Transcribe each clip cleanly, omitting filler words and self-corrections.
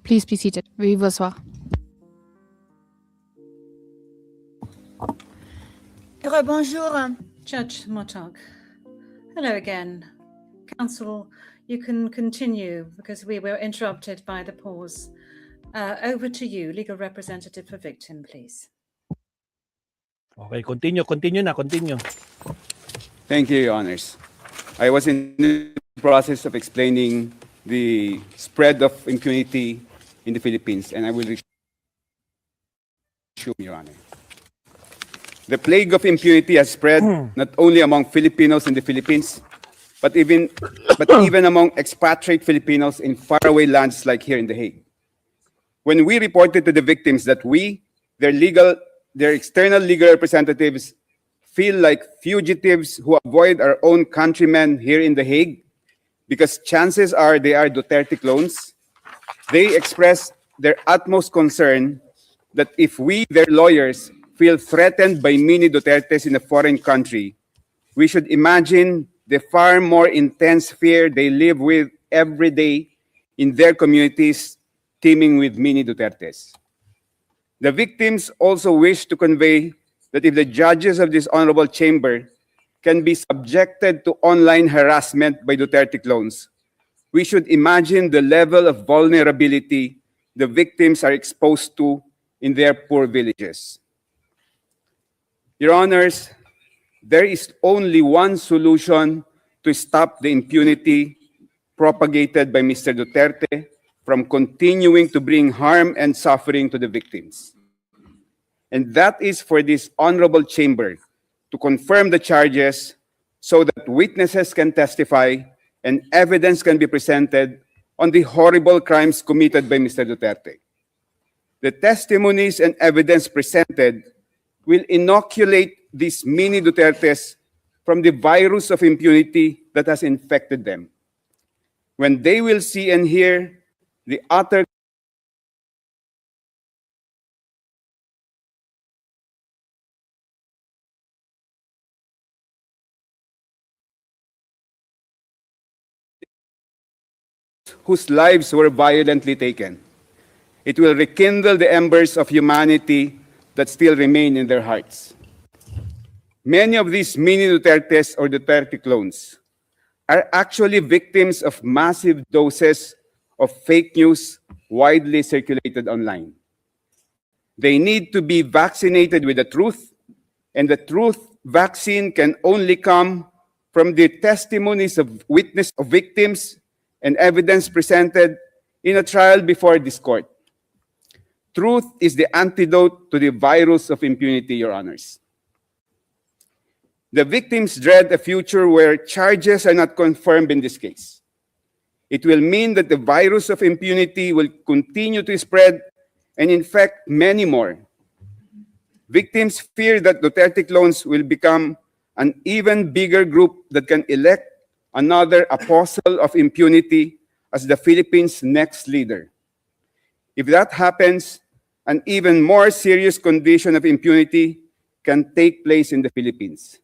Please be seated. Veuillez vous asseoir. Bonjour. Judge Motog. Hello again. Counsel, you can continue because we were interrupted by the pause. Over to you, legal representative for victim, please. Okay, continue. Thank you, Your Honors. I was in the process of explaining the spread of impunity in the Philippines, and I will resume, Your Honor. The plague of impunity has spread not only among Filipinos in the Philippines, but even among expatriate Filipinos in faraway lands like here in The Hague. When we reported to the victims that we, their external legal representatives, feel like fugitives who avoid our own countrymen here in The Hague because chances are they are Duterte clones, they expressed their utmost concern that if we, their lawyers, feel threatened by mini Dutertes in a foreign country, we should imagine the far more intense fear they live with every day in their communities teeming with mini Dutertes. The victims also wish to convey that if the judges of this honorable chamber can be subjected to online harassment by Duterte clones, we should imagine the level of vulnerability the victims are exposed to in their poor villages. Your Honors, there is only one solution to stop the impunity propagated by Mr. Duterte from continuing to bring harm and suffering to the victims. And that is for this honorable chamber to confirm the charges so that witnesses can testify and evidence can be presented on the horrible crimes committed by Mr. Duterte. The testimonies and evidence presented will inoculate these mini Dutertes from the virus of impunity that has infected them. When they will see and hear the utter whose lives were violently taken, it will rekindle the embers of humanity that still remain in their hearts. Many of these mini Dutertes or Duterte clones are actually victims of massive doses of fake news widely circulated online. They need to be vaccinated with the truth, and the truth vaccine can only come from the testimonies of witness of victims and evidence presented in a trial before this court. Truth is the antidote to the virus of impunity, Your Honors. The victims dread a future where charges are not confirmed in this case. It will mean that the virus of impunity will continue to spread and infect many more. Victims fear that Duterte clones will become an even bigger group that can elect another apostle of impunity as the Philippines' next leader. If that happens, an even more serious condition of impunity can take place in the Philippines,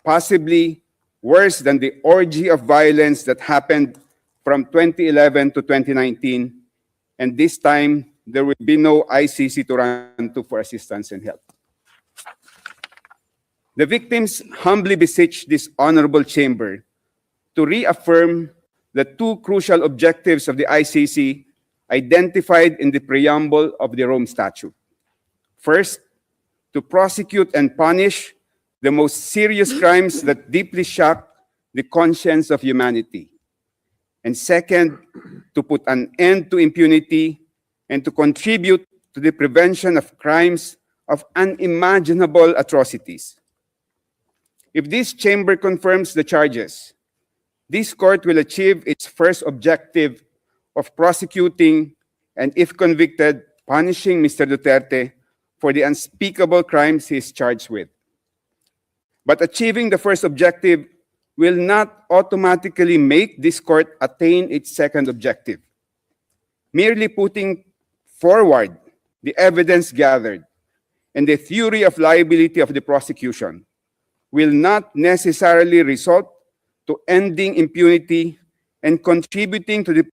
possibly worse than the orgy of violence that happened from 2011 to 2019, and this time there will be no ICC to run to for assistance and help. The victims humbly beseech this honorable chamber to reaffirm the two crucial objectives of the ICC identified in the preamble of the Rome Statute. First, to prosecute and punish the most serious crimes that deeply shock the conscience of humanity. And second, to put an end to impunity and to contribute to the prevention of crimes of unimaginable atrocities. If this chamber confirms the charges, this court will achieve its first objective of prosecuting and, if convicted, punishing Mr. Duterte for the unspeakable crimes he is charged with. But achieving the first objective will not automatically make this court attain its second objective. Merely putting forward the evidence gathered and the theory of liability of the prosecution will not necessarily result to ending impunity and contributing to the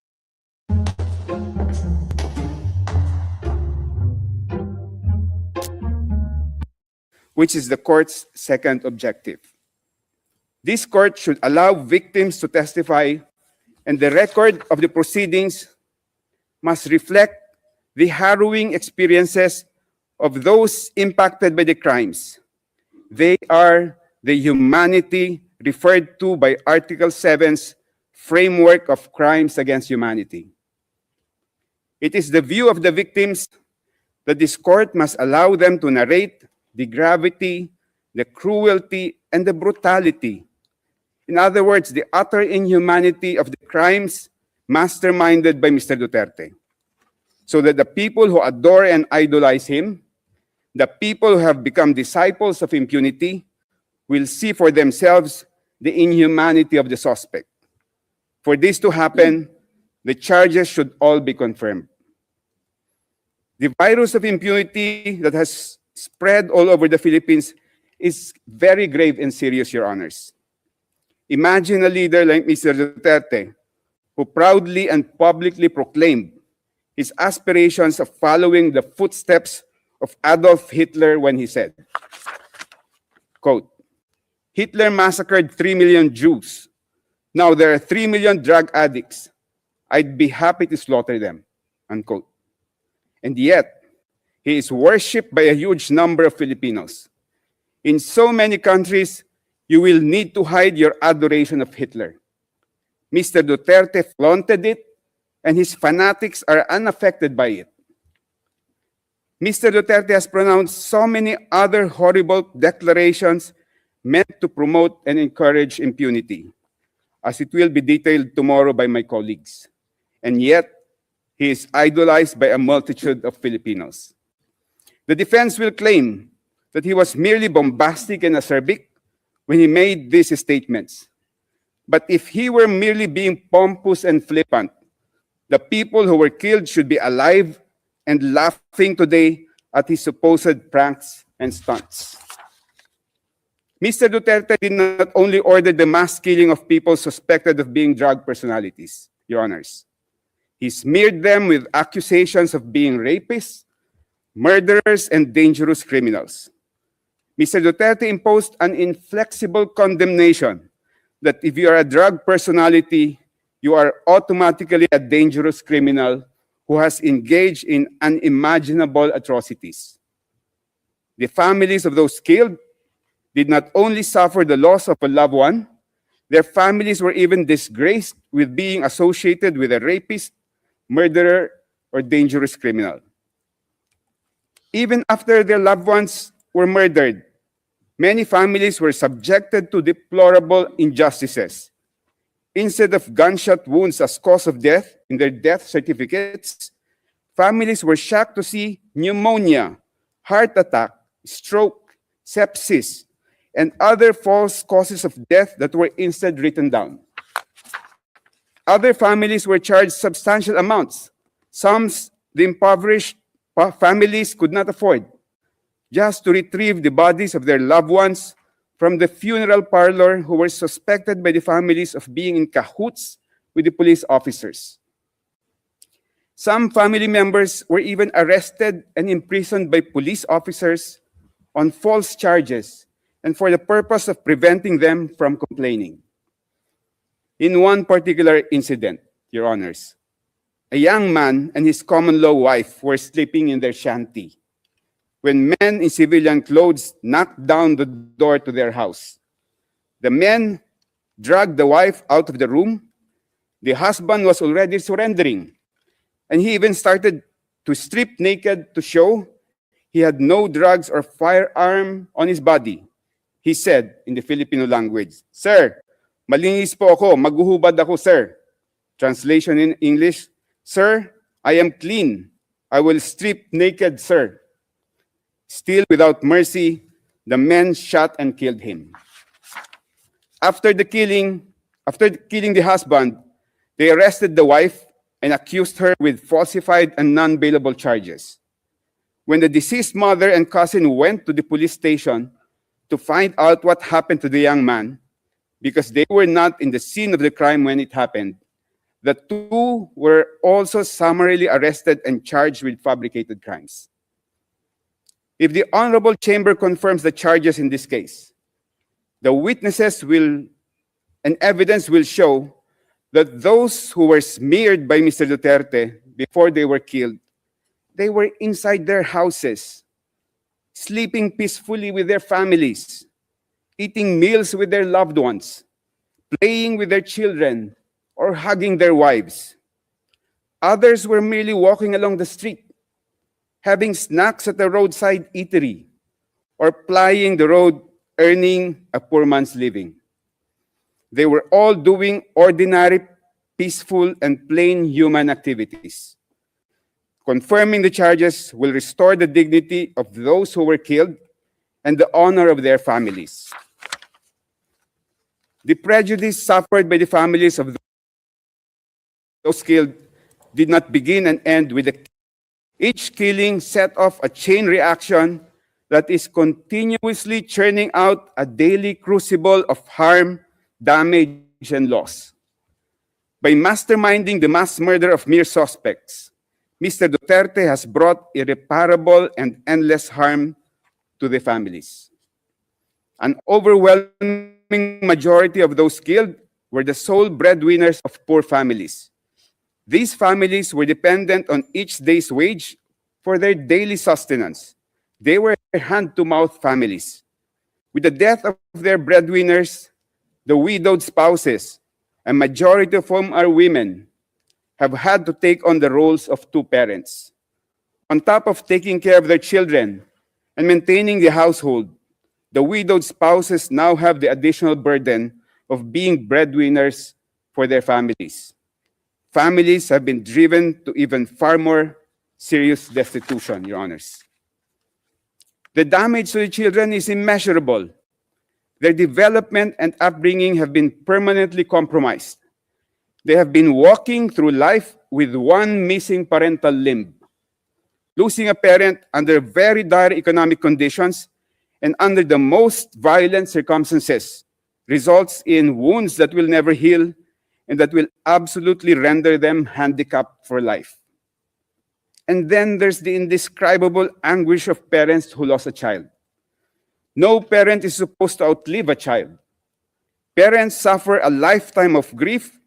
which is the court's second objective. This court should allow victims to testify, and the record of the proceedings must reflect the harrowing experiences of those impacted by the crimes. They are the humanity referred to by Article 7's framework of crimes against humanity. It is the view of the victims that this court must allow them to narrate the gravity, the cruelty, and the brutality. In other words, the utter inhumanity of the crimes masterminded by Mr. Duterte, so that the people who adore and idolize him, the people who have become disciples of impunity, will see for themselves the inhumanity of the suspect. For this to happen, the charges should all be confirmed. The virus of impunity that has spread all over the Philippines is very grave and serious, Your Honors. Imagine a leader like Mr. Duterte, who proudly and publicly proclaimed his aspirations of following the footsteps of Adolf Hitler when he said, quote, "Hitler massacred 3 million Jews. Now there are 3 million drug addicts. I'd be happy to slaughter them," unquote. And yet, he is worshipped by a huge number of Filipinos. In so many countries, you will need to hide your adoration of Hitler. Mr. Duterte flaunted it, and his fanatics are unaffected by it. Mr. Duterte has pronounced so many other horrible declarations meant to promote and encourage impunity, as it will be detailed tomorrow by my colleagues. And yet, he is idolized by a multitude of Filipinos. The defense will claim that he was merely bombastic and acerbic when he made these statements. But if he were merely being pompous and flippant, the people who were killed should be alive and laughing today at his supposed pranks and stunts. Mr. Duterte did not only order the mass killing of people suspected of being drug personalities, Your Honors. He smeared them with accusations of being rapists, murderers, and dangerous criminals. Mr. Duterte imposed an inflexible condemnation that if you are a drug personality, you are automatically a dangerous criminal who has engaged in unimaginable atrocities. The families of those killed did not only suffer the loss of a loved one, their families were even disgraced with being associated with a rapist, murderer, or dangerous criminal. Even after their loved ones were murdered, many families were subjected to deplorable injustices. Instead of gunshot wounds as cause of death in their death certificates, families were shocked to see pneumonia, heart attack, stroke, sepsis, and other false causes of death that were instead written down. Other families were charged substantial amounts, sums the impoverished families could not afford, just to retrieve the bodies of their loved ones from the funeral parlor who were suspected by the families of being in cahoots with the police officers. Some family members were even arrested and imprisoned by police officers on false charges and for the purpose of preventing them from complaining. In one particular incident, Your Honors, a young man and his common-law wife were sleeping in their shanty when men in civilian clothes knocked down the door to their house. The men dragged the wife out of the room. The husband was already surrendering, and he even started to strip naked to show he had no drugs or firearm on his body. He said in the Filipino language, "Sir, malinis po ako, maghuhubad ako, sir." Translation in English, "Sir, I am clean. I will strip naked, sir." Still without mercy, the men shot and killed him. After killing the husband, they arrested the wife and accused her with falsified and non-bailable charges. When the deceased mother and cousin went to the police station to find out what happened to the young man, because they were not in the scene of the crime when it happened, the two were also summarily arrested and charged with fabricated crimes. If the Honorable Chamber confirms the charges in this case, the witnesses will and evidence will show that those who were smeared by Mr. Duterte before they were killed, they were inside their houses, sleeping peacefully with their families, eating meals with their loved ones, playing with their children, or hugging their wives. Others were merely walking along the street, having snacks at the roadside eatery, or plying the road, earning a poor man's living. They were all doing ordinary, peaceful, and plain human activities. Confirming the charges will restore the dignity of those who were killed and the honor of their families. The prejudice suffered by the families of those killed did not begin and end with each killing set off a chain reaction that is continuously churning out a daily crucible of harm, damage, and loss. By masterminding the mass murder of mere suspects, Mr. Duterte has brought irreparable and endless harm to the families. An overwhelming majority of those killed were the sole breadwinners of poor families. These families were dependent on each day's wage for their daily sustenance. They were hand-to-mouth families. With the death of their breadwinners, the widowed spouses, a majority of whom are women, have had to take on the roles of two parents. On top of taking care of their children and maintaining the household, the widowed spouses now have the additional burden of being breadwinners for their families. Families have been driven to even far more serious destitution, Your Honors. The damage to the children is immeasurable. Their development and upbringing have been permanently compromised. They have been walking through life with one missing parental limb. Losing a parent under very dire economic conditions and under the most violent circumstances results in wounds that will never heal and that will absolutely render them handicapped for life. And then there's the indescribable anguish of parents who lost a child. No parent is supposed to outlive a child. Parents suffer a lifetime of grief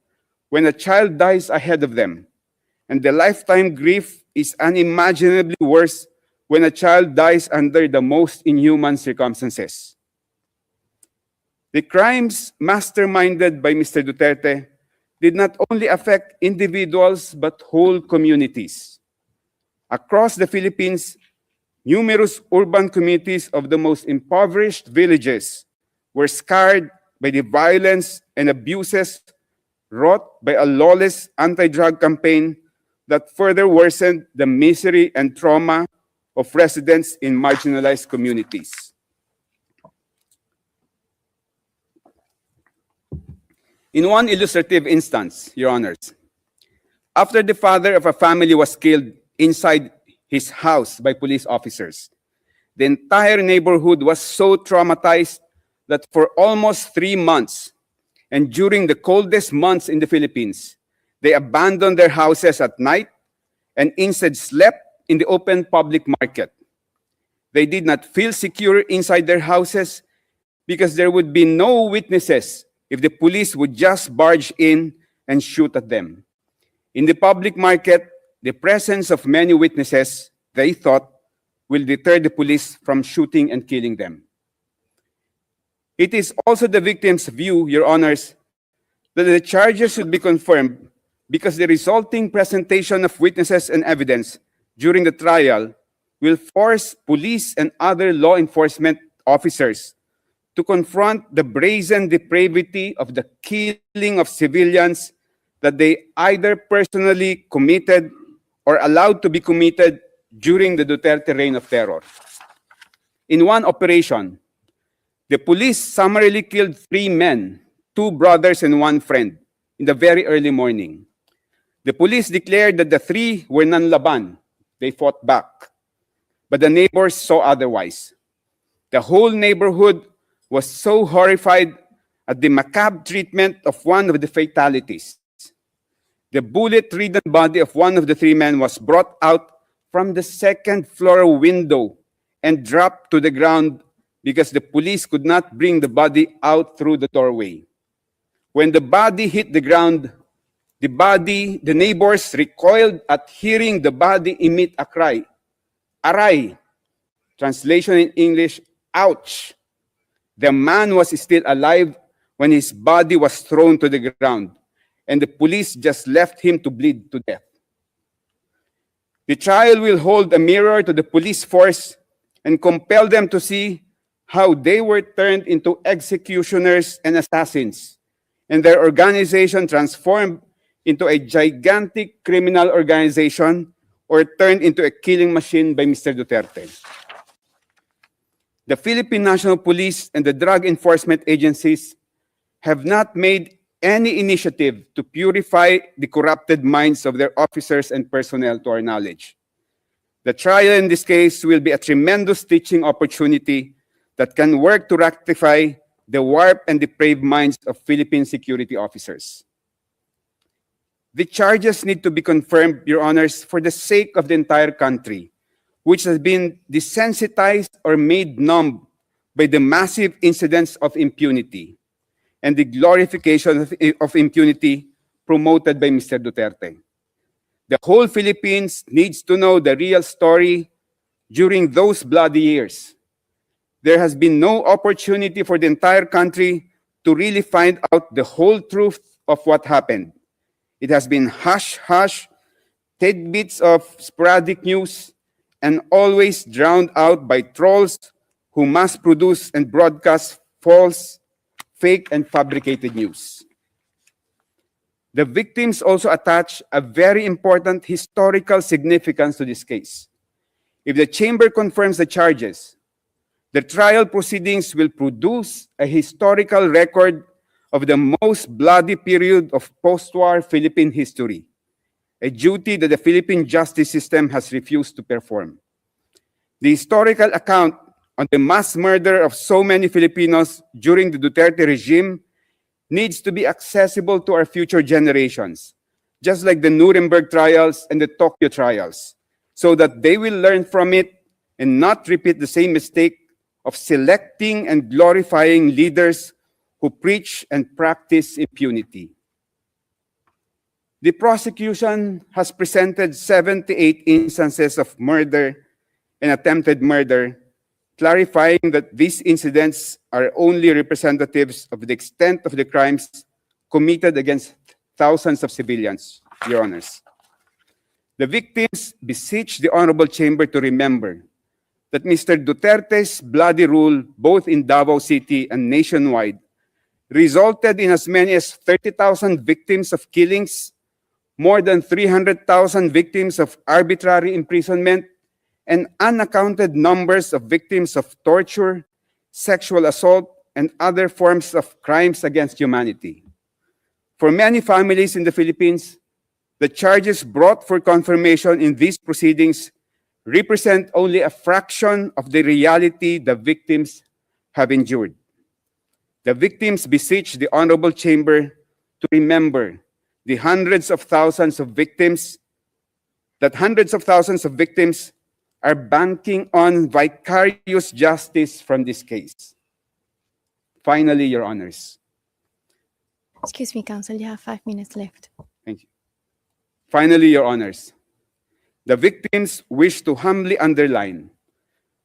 when a child dies ahead of them. And the lifetime grief is unimaginably worse when a child dies under the most inhuman circumstances. The crimes masterminded by Mr. Duterte did not only affect individuals but whole communities. Across the Philippines, numerous urban communities of the most impoverished villages were scarred by the violence and abuses wrought by a lawless anti-drug campaign that further worsened the misery and trauma of residents in marginalized communities. In one illustrative instance, Your Honors, after the father of a family was killed inside his house by police officers, the entire neighborhood was so traumatized that for almost 3 months, and during the coldest months in the Philippines, they abandoned their houses at night and instead slept in the open public market. They did not feel secure inside their houses because there would be no witnesses if the police would just barge in and shoot at them. In the public market, the presence of many witnesses, they thought, will deter the police from shooting and killing them. It is also the victim's view, Your Honors, that the charges should be confirmed because the resulting presentation of witnesses and evidence during the trial will force police and other law enforcement officers to confront the brazen depravity of the killing of civilians that they either personally committed or allowed to be committed during the Duterte reign of terror. In one operation, the police summarily killed 3 men, 2 brothers and 1 friend, in the very early morning. The police declared that the 3 were nanlaban. They fought back. But the neighbors saw otherwise. The whole neighborhood was so horrified at the macabre treatment of one of the fatalities. The bullet-ridden body of one of the 3 men was brought out from the second-floor window and dropped to the ground because the police could not bring the body out through the doorway. When the body hit the ground, the neighbors recoiled at hearing the body emit a cry, aray. Translation in English, ouch. The man was still alive when his body was thrown to the ground, and the police just left him to bleed to death. The trial will hold a mirror to the police force and compel them to see how they were turned into executioners and assassins, and their organization transformed into a gigantic criminal organization or turned into a killing machine by Mr. Duterte. The Philippine National Police and the drug enforcement agencies have not made any initiative to purify the corrupted minds of their officers and personnel to our knowledge. The trial in this case will be a tremendous teaching opportunity that can work to rectify the warped and depraved minds of Philippine security officers. The charges need to be confirmed, Your Honors, for the sake of the entire country, which has been desensitized or made numb by the massive incidents of impunity and the glorification of impunity promoted by Mr. Duterte. The whole Philippines needs to know the real story during those bloody years. There has been no opportunity for the entire country to really find out the whole truth of what happened. It has been hush-hush, tidbits of sporadic news, and always drowned out by trolls who mass produce and broadcast false, fake, and fabricated news. The victims also attach a very important historical significance to this case. If the chamber confirms the charges, the trial proceedings will produce a historical record of the most bloody period of post-war Philippine history, a duty that the Philippine justice system has refused to perform. The historical account on the mass murder of so many Filipinos during the Duterte regime needs to be accessible to our future generations, just like the Nuremberg trials and the Tokyo trials, so that they will learn from it and not repeat the same mistake of selecting and glorifying leaders who preach and practice impunity. The prosecution has presented 78 instances of murder and attempted murder, clarifying that these incidents are only representatives of the extent of the crimes committed against thousands of civilians, Your Honors. The victims beseech the Honorable Chamber to remember that Mr. Duterte's bloody rule, both in Davao City and nationwide, resulted in as many as 30,000 victims of killings, more than 300,000 victims of arbitrary imprisonment, and unaccounted numbers of victims of torture, sexual assault, and other forms of crimes against humanity. For many families in the Philippines, the charges brought for confirmation in these proceedings represent only a fraction of the reality the victims have endured. The victims beseech the Honorable Chamber to remember the hundreds of thousands of victims are banking on vicarious justice from this case. Finally, Your Honors. Excuse me, Counsel, you have 5 minutes left. Thank you. Finally, Your Honors, the victims wish to humbly underline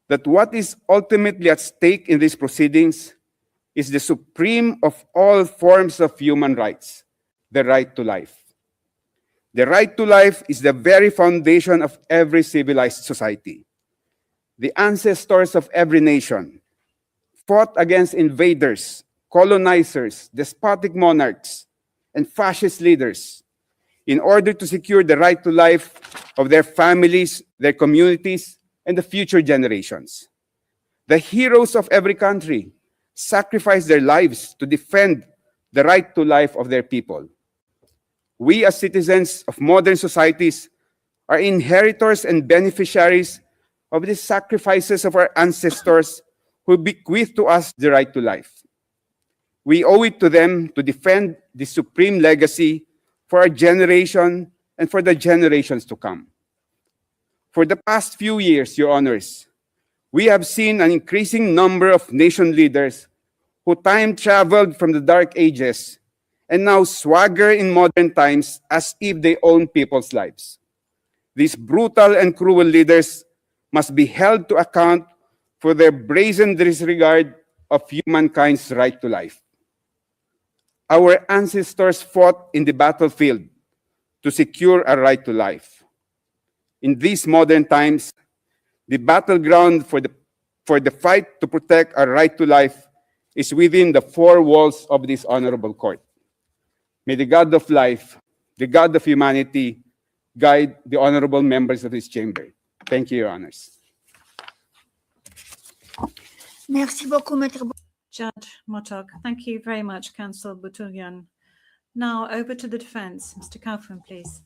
that what is ultimately at stake in these proceedings is the supreme of all forms of human rights, the right to life. The right to life is the very foundation of every civilized society. The ancestors of every nation fought against invaders, colonizers, despotic monarchs, and fascist leaders in order to secure the right to life of their families, their communities, and the future generations. The heroes of every country sacrificed their lives to defend the right to life of their people. We as citizens of modern societies are inheritors and beneficiaries of the sacrifices of our ancestors who bequeathed to us the right to life. We owe it to them to defend the supreme legacy for our generation and for the generations to come. For the past few years, Your Honors, We have seen an increasing number of nation leaders who time traveled from the Dark Ages and now swagger in modern times as if they own people's lives. These brutal and cruel leaders must be held to account for their brazen disregard of humankind's right to life. Our ancestors fought in the battlefield to secure a right to life. In these modern times, the battleground for the fight to protect our right to life is within the four walls of this honorable court. May the God of life, the God of humanity, guide the honorable members of this chamber. Thank you, Your Honors. Merci beaucoup, Maître. Judge Motok. Thank you very much, Counsel Butuyan. Now over to the defense. Mr. Kaufman, please.